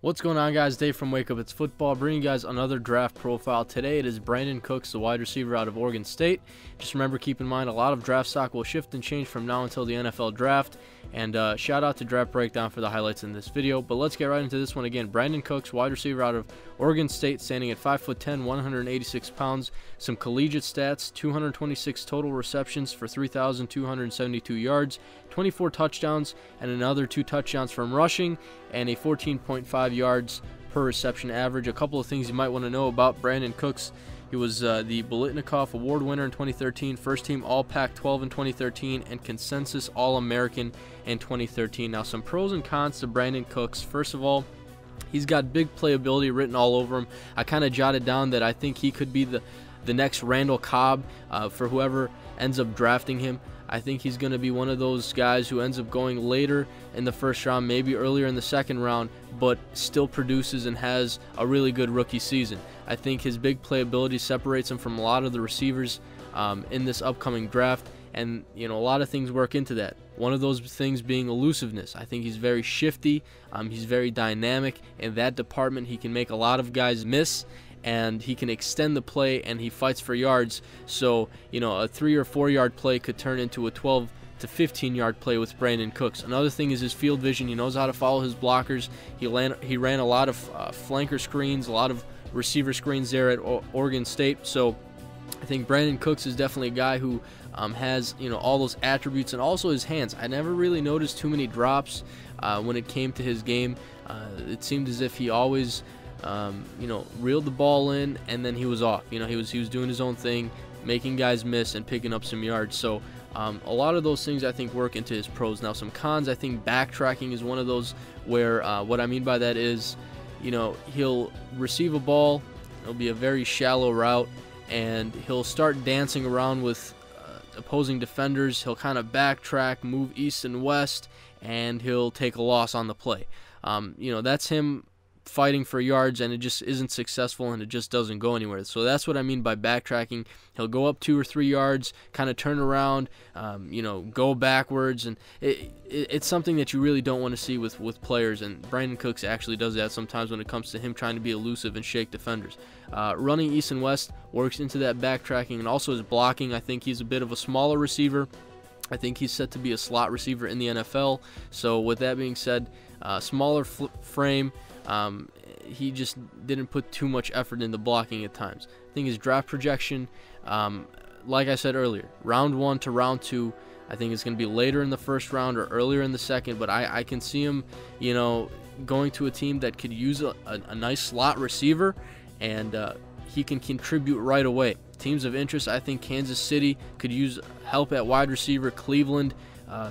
What's going on, guys? Dave from Wake Up It's Football, bringing you guys another draft profile. Today it is Brandin Cooks, the wide receiver out of Oregon State. Just remember, keep in mind, a lot of draft stock will shift and change from now until the NFL draft. And shout out to Draft Breakdown for the highlights in this video. But let's get right into this one again. Brandin Cooks, wide receiver out of Oregon State, standing at 5'10", 186 pounds. Some collegiate stats: 226 total receptions for 3,272 yards, 24 touchdowns, and another 2 touchdowns from rushing, and a 14.5 yards per reception average. A couple of things you might want to know about Brandin Cooks: he was the Bolitnikoff Award winner in 2013, first team All Pac-12 in 2013, and consensus All-American in 2013. Now, some pros and cons to Brandin Cooks. First of all, he's got big playability written all over him. I kind of jotted down that I think he could be the next Randall Cobb for whoever ends up drafting him. I think he's going to be one of those guys who ends up going later in the first round, maybe earlier in the second round, but still produces and has a really good rookie season. I think his big playability separates him from a lot of the receivers in this upcoming draft, and a lot of things work into that. One of those things being elusiveness. I think he's very shifty. He's very dynamic in that department. He can make a lot of guys miss, and he can extend the play, and he fights for yards. So, a 3 or 4 yard play could turn into a 12 to 15 yard play with Brandin Cooks. Another thing is his field vision. He knows how to follow his blockers. He ran a lot of flanker screens, a lot of receiver screens there at Oregon State. So I think Brandin Cooks is definitely a guy who has all those attributes, and also his hands. I never really noticed too many drops when it came to his game. It seemed as if he always reeled the ball in, and then he was off. He was doing his own thing, making guys miss and picking up some yards. So a lot of those things I think work into his pros. Now, some cons: I think backtracking is one of those where what I mean by that is, he'll receive a ball, it'll be a very shallow route, and he'll start dancing around with opposing defenders. He'll kind of backtrack, move east and west, and he'll take a loss on the play. That's him fighting for yards, and it just isn't successful, and it just doesn't go anywhere. So that's what I mean by backtracking. He'll go up 2 or 3 yards, kind of turn around, go backwards, and it's something that you really don't want to see with players, and Brandin Cooks actually does that sometimes when it comes to him trying to be elusive and shake defenders. Running east and west works into that backtracking, and also his blocking. I think he's a bit of a smaller receiver. I think he's set to be a slot receiver in the NFL. So with that being said, smaller frame, he just didn't put too much effort into blocking at times. I think his draft projection, like I said earlier, round 1 to round 2, I think it's going to be later in the first round or earlier in the second, but I can see him, going to a team that could use a nice slot receiver, and he can contribute right away. Teams of interest: I think Kansas City could use help at wide receiver, Cleveland,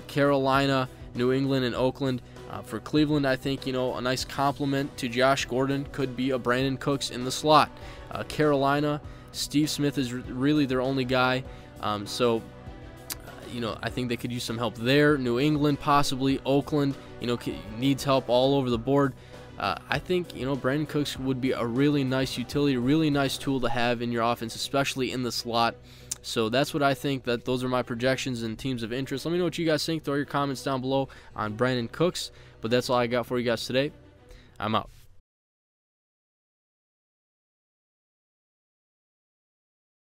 Carolina, New England, and Oakland. For Cleveland, I think a nice complement to Josh Gordon could be a Brandin Cooks in the slot. Carolina, Steve Smith is really their only guy, so I think they could use some help there. New England, possibly. Oakland, needs help all over the board. I think Brandin Cooks would be a really nice utility, really nice tool to have in your offense, especially in the slot. So that's what I think. Those are my projections and teams of interest. Let me know what you guys think. Throw your comments down below on Brandin Cooks. But that's all I got for you guys today. I'm out.